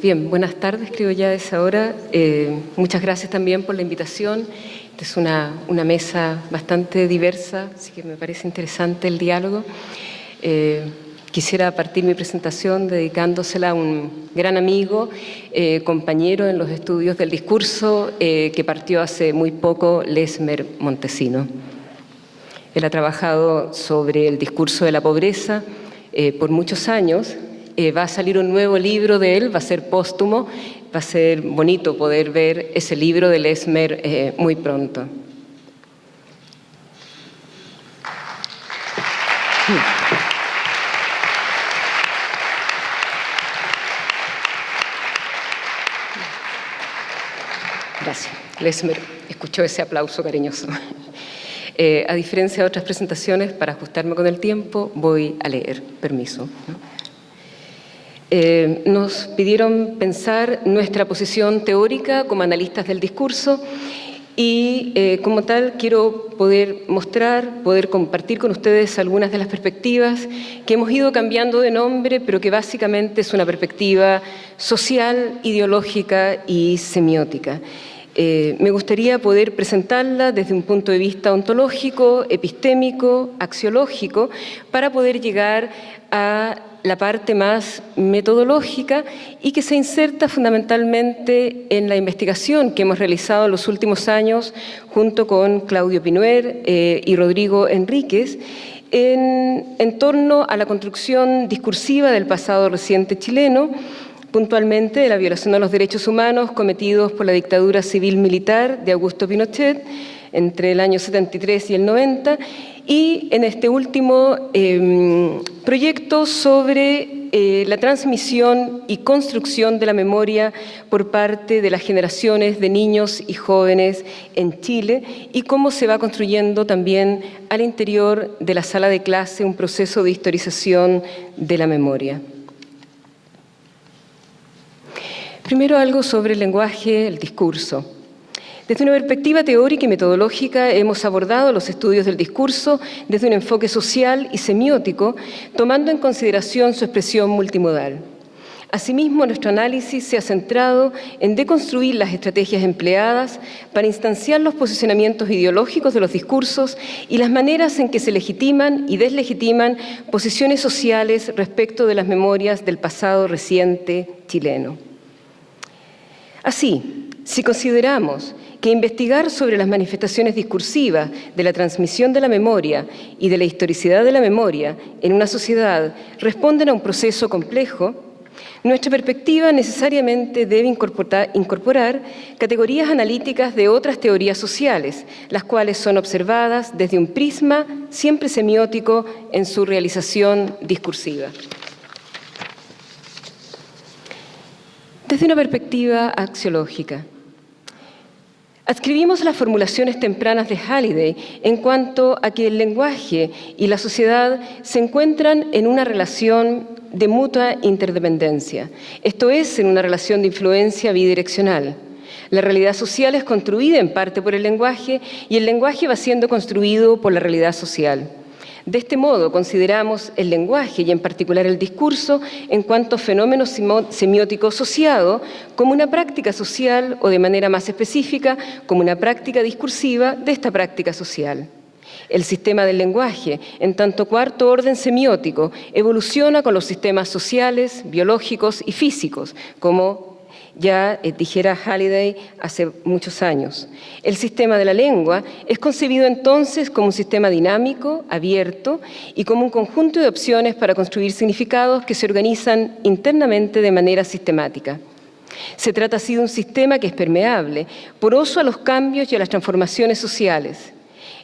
Bien, buenas tardes, creo ya es ahora. Muchas gracias también por la invitación. Esta es una mesa bastante diversa, así que me parece interesante el diálogo. Quisiera partir mi presentación dedicándosela a un gran amigo, compañero en los estudios del discurso, que partió hace muy poco, Lesmer Montesino. Él ha trabajado sobre el discurso de la pobreza por muchos años. Va a salir un nuevo libro de él, va a ser póstumo, va a ser bonito poder ver ese libro de Lesmer muy pronto. Gracias. Lesmer escuchó ese aplauso cariñoso. A diferencia de otras presentaciones, para ajustarme con el tiempo, voy a leer. Permiso, ¿no? Nos pidieron pensar nuestra posición teórica como analistas del discurso y como tal quiero poder mostrar, poder compartir con ustedes algunas de las perspectivas que hemos ido cambiando de nombre, pero que básicamente es una perspectiva social, ideológica y semiótica. Me gustaría poder presentarla desde un punto de vista ontológico, epistémico, axiológico, para poder llegar a la parte más metodológica y que se inserta fundamentalmente en la investigación que hemos realizado en los últimos años junto con Claudio Pinuer y Rodrigo Enríquez en torno a la construcción discursiva del pasado reciente chileno, puntualmente de la violación de los derechos humanos cometidos por la dictadura civil-militar de Augusto Pinochet entre el año 73 y el 90, y en este último proyecto sobre la transmisión y construcción de la memoria por parte de las generaciones de niños y jóvenes en Chile y cómo se va construyendo también al interior de la sala de clase un proceso de historización de la memoria. Primero algo sobre el lenguaje, el discurso. Desde una perspectiva teórica y metodológica hemos abordado los estudios del discurso desde un enfoque social y semiótico, tomando en consideración su expresión multimodal. Asimismo, nuestro análisis se ha centrado en deconstruir las estrategias empleadas para instanciar los posicionamientos ideológicos de los discursos y las maneras en que se legitiman y deslegitiman posiciones sociales respecto de las memorias del pasado reciente chileno. Así, si consideramos que investigar sobre las manifestaciones discursivas de la transmisión de la memoria y de la historicidad de la memoria en una sociedad responden a un proceso complejo, nuestra perspectiva necesariamente debe incorporar categorías analíticas de otras teorías sociales, las cuales son observadas desde un prisma siempre semiótico en su realización discursiva. Desde una perspectiva axiológica, adscribimos las formulaciones tempranas de Halliday en cuanto a que el lenguaje y la sociedad se encuentran en una relación de mutua interdependencia, esto es, en una relación de influencia bidireccional. La realidad social es construida en parte por el lenguaje y el lenguaje va siendo construido por la realidad social. De este modo, consideramos el lenguaje y en particular el discurso en cuanto fenómeno semiótico asociado como una práctica social o de manera más específica como una práctica discursiva de esta práctica social. El sistema del lenguaje, en tanto cuarto orden semiótico, evoluciona con los sistemas sociales, biológicos y físicos, como ya dijera Halliday hace muchos años. El sistema de la lengua es concebido entonces como un sistema dinámico, abierto y como un conjunto de opciones para construir significados que se organizan internamente de manera sistemática. Se trata así de un sistema que es permeable, poroso a los cambios y a las transformaciones sociales.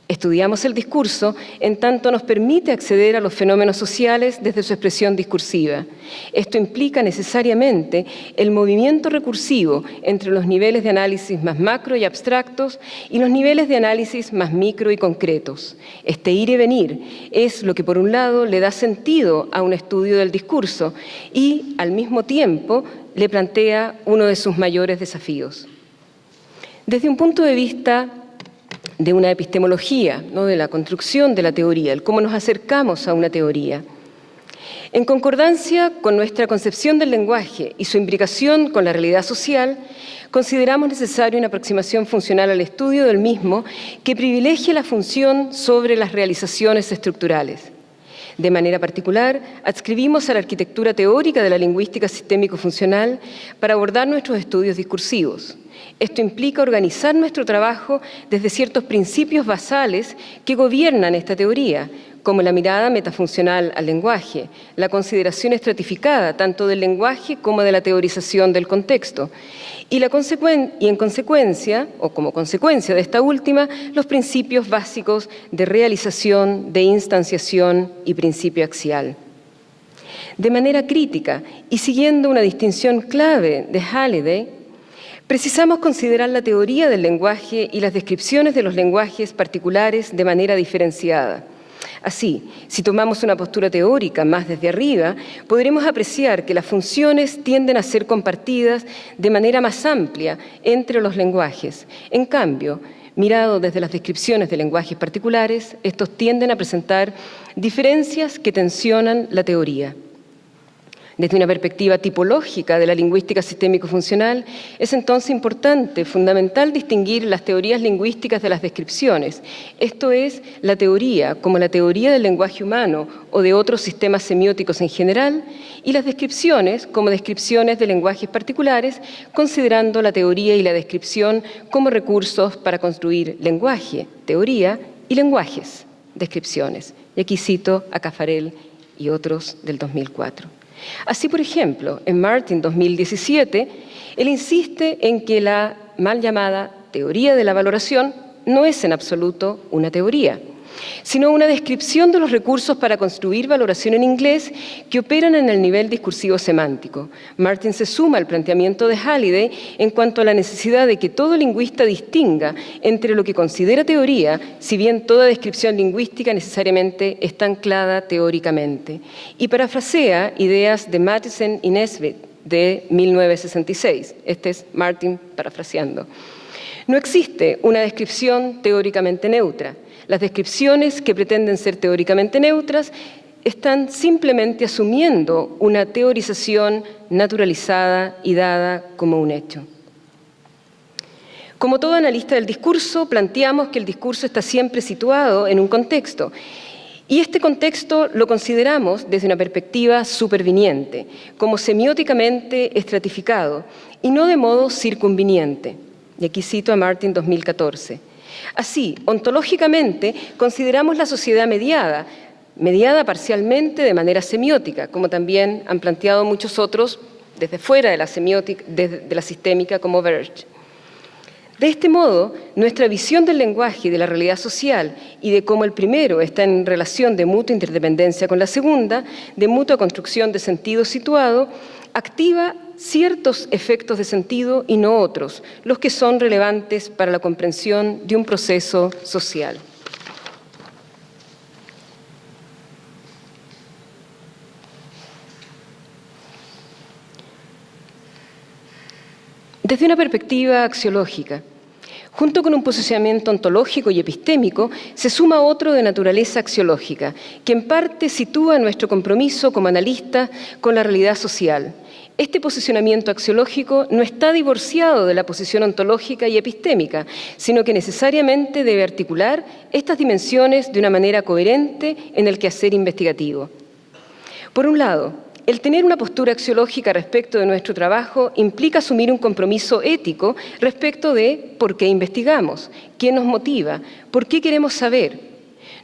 Estudiamos el discurso en tanto nos permite acceder a los fenómenos sociales desde su expresión discursiva. Esto implica necesariamente el movimiento recursivo entre los niveles de análisis más macro y abstractos y los niveles de análisis más micro y concretos. Este ir y venir es lo que por un lado le da sentido a un estudio del discurso y al mismo tiempo le plantea uno de sus mayores desafíos. Desde un punto de vista de una epistemología, ¿no?, de la construcción de la teoría, el cómo nos acercamos a una teoría. En concordancia con nuestra concepción del lenguaje y su imbricación con la realidad social, consideramos necesaria una aproximación funcional al estudio del mismo que privilegie la función sobre las realizaciones estructurales. De manera particular, adscribimos a la arquitectura teórica de la lingüística sistémico-funcional para abordar nuestros estudios discursivos. Esto implica organizar nuestro trabajo desde ciertos principios basales que gobiernan esta teoría, como la mirada metafuncional al lenguaje, la consideración estratificada tanto del lenguaje como de la teorización del contexto, y en consecuencia, o como consecuencia de esta última, los principios básicos de realización, de instanciación y principio axial. De manera crítica y siguiendo una distinción clave de Halliday, precisamos considerar la teoría del lenguaje y las descripciones de los lenguajes particulares de manera diferenciada. Así, si tomamos una postura teórica más desde arriba, podremos apreciar que las funciones tienden a ser compartidas de manera más amplia entre los lenguajes. En cambio, mirado desde las descripciones de lenguajes particulares, estos tienden a presentar diferencias que tensionan la teoría. Desde una perspectiva tipológica de la lingüística sistémico-funcional, es entonces importante, fundamental, distinguir las teorías lingüísticas de las descripciones. Esto es, la teoría como la teoría del lenguaje humano o de otros sistemas semióticos en general, y las descripciones como descripciones de lenguajes particulares, considerando la teoría y la descripción como recursos para construir lenguaje, teoría y lenguajes, descripciones. Y aquí cito a Caffarel y otros del 2004. Así, por ejemplo, en Martin 2017, él insiste en que la mal llamada teoría de la valoración no es en absoluto una teoría, sino una descripción de los recursos para construir valoración en inglés que operan en el nivel discursivo semántico. Martin se suma al planteamiento de Halliday en cuanto a la necesidad de que todo lingüista distinga entre lo que considera teoría, si bien toda descripción lingüística necesariamente está anclada teóricamente, y parafrasea ideas de Matheson y Nesbitt de 1966. Este es Martin parafraseando. No existe una descripción teóricamente neutra. Las descripciones que pretenden ser teóricamente neutras están simplemente asumiendo una teorización naturalizada y dada como un hecho. Como todo analista del discurso, planteamos que el discurso está siempre situado en un contexto, y este contexto lo consideramos desde una perspectiva superviniente, como semióticamente estratificado, y no de modo circunviniente. Y aquí cito a Martin 2014. Así, ontológicamente, consideramos la sociedad mediada parcialmente de manera semiótica, como también han planteado muchos otros desde fuera de la semiótica, de la sistémica, como Verge. De este modo, nuestra visión del lenguaje y de la realidad social y de cómo el primero está en relación de mutua interdependencia con la segunda, de mutua construcción de sentido situado, activa ciertos efectos de sentido y no otros, los que son relevantes para la comprensión de un proceso social. Desde una perspectiva axiológica, junto con un posicionamiento ontológico y epistémico, se suma otro de naturaleza axiológica, que en parte sitúa nuestro compromiso como analistas con la realidad social. Este posicionamiento axiológico no está divorciado de la posición ontológica y epistémica, sino que necesariamente debe articular estas dimensiones de una manera coherente en el quehacer investigativo. Por un lado, el tener una postura axiológica respecto de nuestro trabajo implica asumir un compromiso ético respecto de por qué investigamos, qué nos motiva, por qué queremos saber.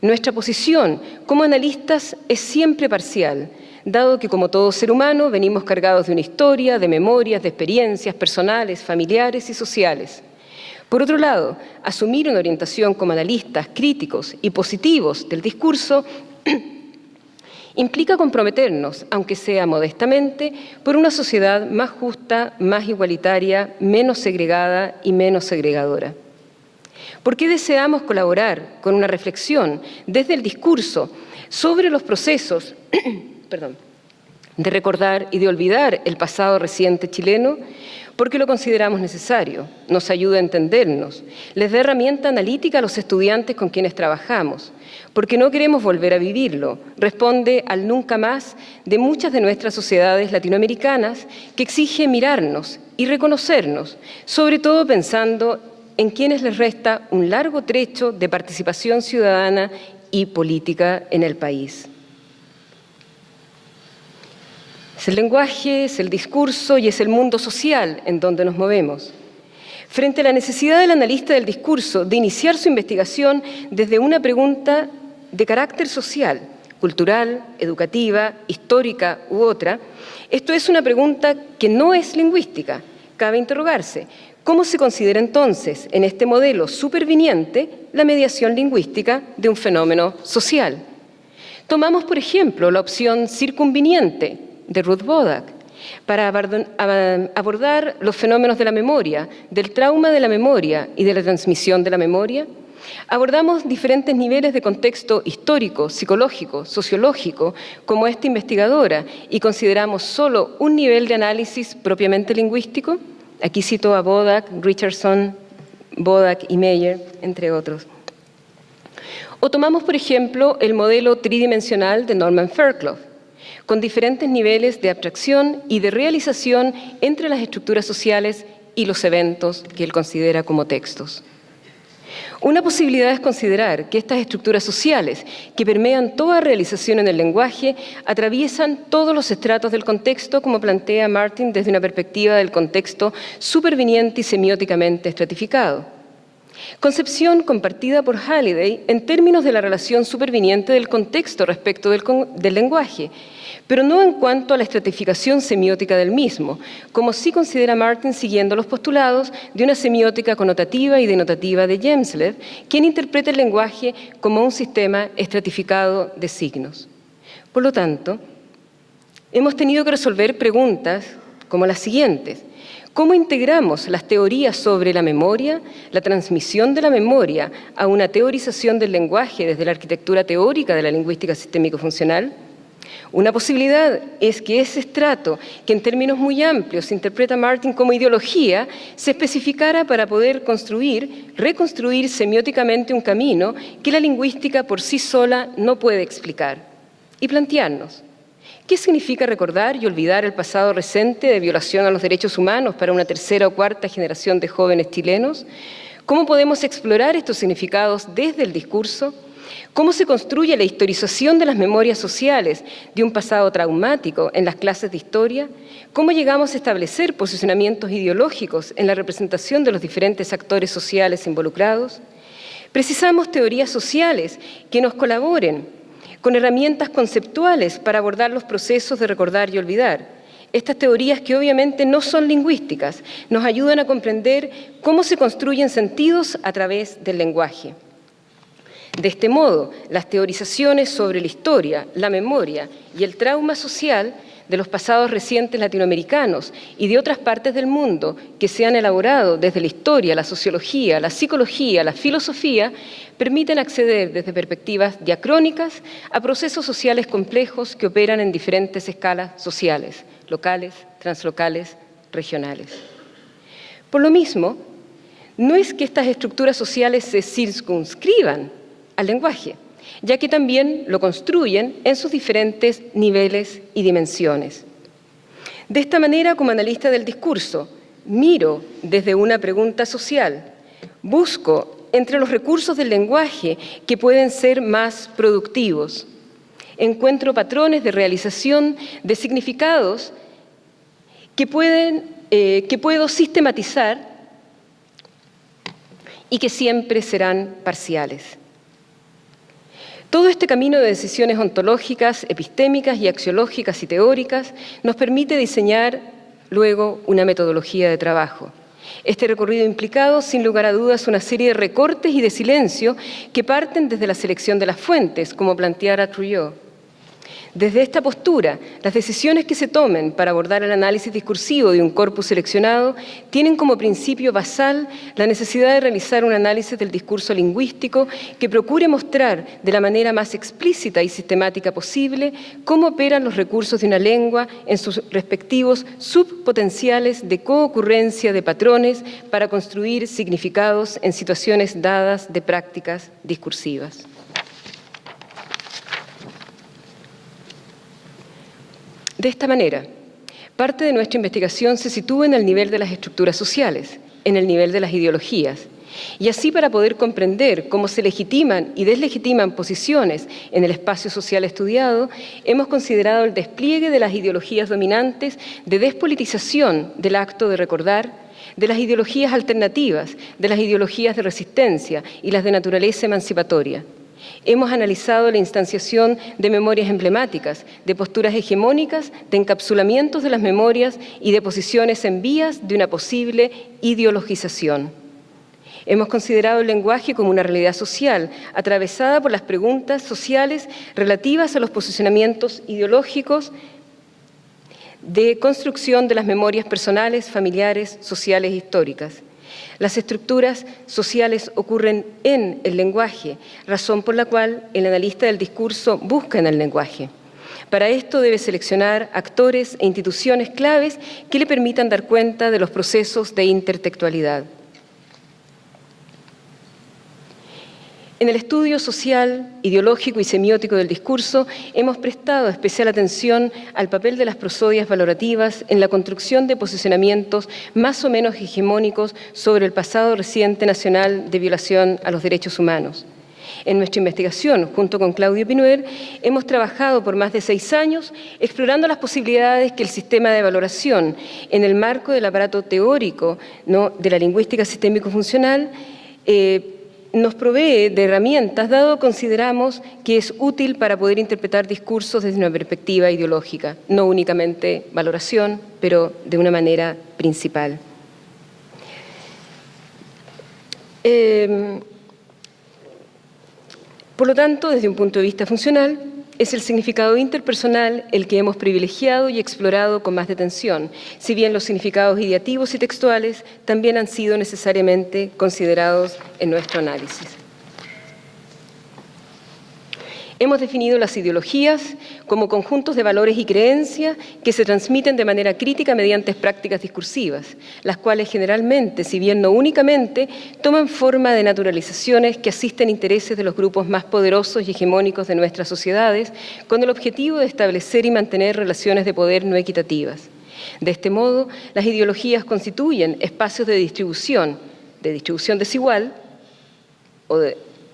Nuestra posición como analistas es siempre parcial, dado que como todo ser humano venimos cargados de una historia, de memorias, de experiencias personales, familiares y sociales. Por otro lado, asumir una orientación como analistas críticos y positivos del discurso implica comprometernos, aunque sea modestamente, por una sociedad más justa, más igualitaria, menos segregada y menos segregadora. ¿Por qué deseamos colaborar con una reflexión desde el discurso sobre los procesos de recordar y de olvidar el pasado reciente chileno, porque lo consideramos necesario, nos ayuda a entendernos, les da herramienta analítica a los estudiantes con quienes trabajamos, porque no queremos volver a vivirlo, responde al nunca más de muchas de nuestras sociedades latinoamericanas que exige mirarnos y reconocernos, sobre todo pensando en quienes les resta un largo trecho de participación ciudadana y política en el país. Es el lenguaje, es el discurso y es el mundo social en donde nos movemos. Frente a la necesidad del analista del discurso de iniciar su investigación desde una pregunta de carácter social, cultural, educativa, histórica u otra, esto es una pregunta que no es lingüística. Cabe interrogarse, ¿cómo se considera entonces, en este modelo superviniente, la mediación lingüística de un fenómeno social? Tomamos, por ejemplo, la opción circunviniente de Ruth Wodak para abordar los fenómenos de la memoria, del trauma de la memoria y de la transmisión de la memoria. Abordamos diferentes niveles de contexto histórico, psicológico, sociológico, como esta investigadora, y consideramos solo un nivel de análisis propiamente lingüístico. Aquí cito a Wodak, Richardson, Wodak y Meyer, entre otros. O tomamos, por ejemplo, el modelo tridimensional de Norman Fairclough, con diferentes niveles de abstracción y de realización entre las estructuras sociales y los eventos que él considera como textos. Una posibilidad es considerar que estas estructuras sociales, que permean toda realización en el lenguaje, atraviesan todos los estratos del contexto, como plantea Martin desde una perspectiva del contexto superviniente y semióticamente estratificado. Concepción compartida por Halliday en términos de la relación superviniente del contexto respecto del lenguaje, pero no en cuanto a la estratificación semiótica del mismo, como sí considera Martin siguiendo los postulados de una semiótica connotativa y denotativa de Jemslev, quien interpreta el lenguaje como un sistema estratificado de signos. Por lo tanto, hemos tenido que resolver preguntas como las siguientes. ¿Cómo integramos las teorías sobre la memoria, la transmisión de la memoria, a una teorización del lenguaje desde la arquitectura teórica de la lingüística sistémico-funcional? Una posibilidad es que ese estrato, que en términos muy amplios interpreta Martin como ideología, se especificara para poder reconstruir semióticamente un camino que la lingüística por sí sola no puede explicar. Y plantearnos, ¿qué significa recordar y olvidar el pasado reciente de violación a los derechos humanos para una tercera o cuarta generación de jóvenes chilenos? ¿Cómo podemos explorar estos significados desde el discurso? ¿Cómo se construye la historización de las memorias sociales de un pasado traumático en las clases de historia? ¿Cómo llegamos a establecer posicionamientos ideológicos en la representación de los diferentes actores sociales involucrados? Precisamos teorías sociales que nos colaboren con herramientas conceptuales para abordar los procesos de recordar y olvidar. Estas teorías, que obviamente no son lingüísticas, nos ayudan a comprender cómo se construyen sentidos a través del lenguaje. De este modo, las teorizaciones sobre la historia, la memoria y el trauma social de los pasados recientes latinoamericanos y de otras partes del mundo que se han elaborado desde la historia, la sociología, la psicología, la filosofía, permiten acceder desde perspectivas diacrónicas a procesos sociales complejos que operan en diferentes escalas sociales, locales, translocales, regionales. Por lo mismo, no es que estas estructuras sociales se circunscriban al lenguaje, ya que también lo construyen en sus diferentes niveles y dimensiones. De esta manera, como analista del discurso, miro desde una pregunta social, busco entre los recursos del lenguaje que pueden ser más productivos, encuentro patrones de realización de significados que puedo sistematizar y que siempre serán parciales. Todo este camino de decisiones ontológicas, epistémicas y axiológicas y teóricas nos permite diseñar luego una metodología de trabajo. Este recorrido implicado, sin lugar a dudas, una serie de recortes y de silencio que parten desde la selección de las fuentes, como planteara Trouillot. Desde esta postura, las decisiones que se tomen para abordar el análisis discursivo de un corpus seleccionado tienen como principio basal la necesidad de realizar un análisis del discurso lingüístico que procure mostrar de la manera más explícita y sistemática posible cómo operan los recursos de una lengua en sus respectivos subpotenciales de coocurrencia de patrones para construir significados en situaciones dadas de prácticas discursivas. De esta manera, parte de nuestra investigación se sitúa en el nivel de las estructuras sociales, en el nivel de las ideologías, y así para poder comprender cómo se legitiman y deslegitiman posiciones en el espacio social estudiado, hemos considerado el despliegue de las ideologías dominantes de despolitización del acto de recordar, de las ideologías alternativas, de las ideologías de resistencia y las de naturaleza emancipatoria. Hemos analizado la instanciación de memorias emblemáticas, de posturas hegemónicas, de encapsulamientos de las memorias y de posiciones en vías de una posible ideologización. Hemos considerado el lenguaje como una realidad social, atravesada por las preguntas sociales relativas a los posicionamientos ideológicos de construcción de las memorias personales, familiares, sociales e históricas. Las estructuras sociales ocurren en el lenguaje, razón por la cual el analista del discurso busca en el lenguaje. Para esto debe seleccionar actores e instituciones claves que le permitan dar cuenta de los procesos de intertextualidad. En el estudio social, ideológico y semiótico del discurso, hemos prestado especial atención al papel de las prosodias valorativas en la construcción de posicionamientos más o menos hegemónicos sobre el pasado reciente nacional de violación a los derechos humanos. En nuestra investigación, junto con Claudio Pinuer, hemos trabajado por más de 6 años explorando las posibilidades que el sistema de valoración, en el marco del aparato teórico de la lingüística sistémico-funcional, nos provee de herramientas, dado consideramos que es útil para poder interpretar discursos desde una perspectiva ideológica, no únicamente valoración, pero de una manera principal. Por lo tanto, desde un punto de vista funcional, es el significado interpersonal el que hemos privilegiado y explorado con más detención, si bien los significados ideativos y textuales también han sido necesariamente considerados en nuestro análisis. Hemos definido las ideologías como conjuntos de valores y creencias que se transmiten de manera crítica mediante prácticas discursivas, las cuales generalmente, si bien no únicamente, toman forma de naturalizaciones que asisten intereses de los grupos más poderosos y hegemónicos de nuestras sociedades, con el objetivo de establecer y mantener relaciones de poder no equitativas. De este modo, las ideologías constituyen espacios de distribución desigual, o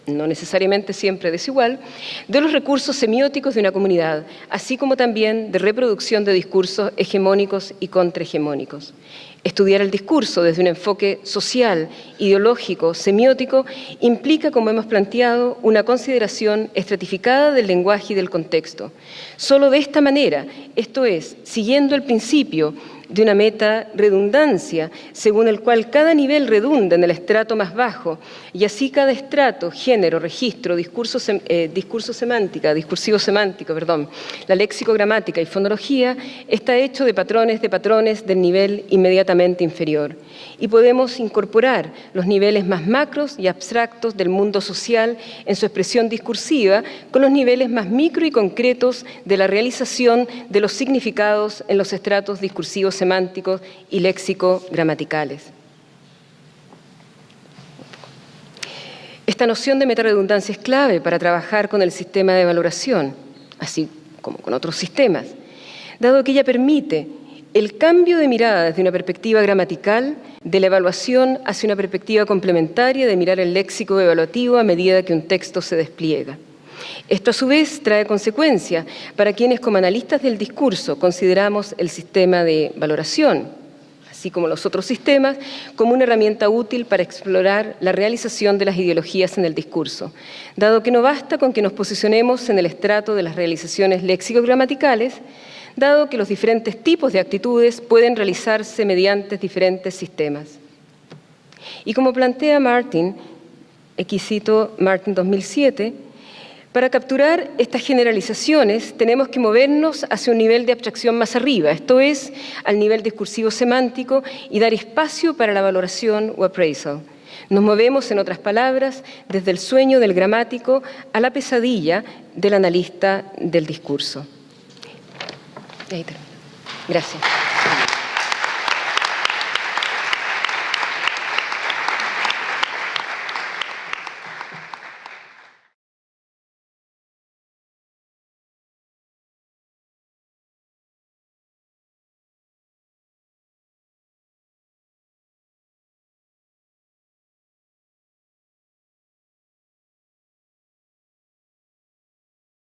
no necesariamente siempre desigual, de los recursos semióticos de una comunidad, así como también de reproducción de discursos hegemónicos y contrahegemónicos. Estudiar el discurso desde un enfoque social, ideológico, semiótico, implica, como hemos planteado, una consideración estratificada del lenguaje y del contexto. Solo de esta manera, esto es, siguiendo el principio de una meta redundancia, según el cual cada nivel redunda en el estrato más bajo, y así cada estrato, género, registro, discursivo semántico, la léxico-gramática y fonología, está hecho de patrones del nivel inmediatamente inferior. Y podemos incorporar los niveles más macros y abstractos del mundo social en su expresión discursiva con los niveles más micro y concretos de la realización de los significados en los estratos discursivos semánticos y léxico-gramaticales. Esta noción de metarredundancia es clave para trabajar con el sistema de valoración, así como con otros sistemas, dado que ella permite el cambio de mirada desde una perspectiva gramatical de la evaluación hacia una perspectiva complementaria de mirar el léxico evaluativo a medida que un texto se despliega. Esto a su vez trae consecuencias para quienes como analistas del discurso consideramos el sistema de valoración, así como los otros sistemas, como una herramienta útil para explorar la realización de las ideologías en el discurso, dado que no basta con que nos posicionemos en el estrato de las realizaciones léxico-gramaticales, dado que los diferentes tipos de actitudes pueden realizarse mediante diferentes sistemas. Y como plantea Martin, aquí cito Martin 2007, Para capturar estas generalizaciones tenemos que movernos hacia un nivel de abstracción más arriba, esto es, al nivel discursivo semántico y dar espacio para la valoración o appraisal. Nos movemos, en otras palabras, desde el sueño del gramático a la pesadilla del analista del discurso. Ahí termino. Gracias.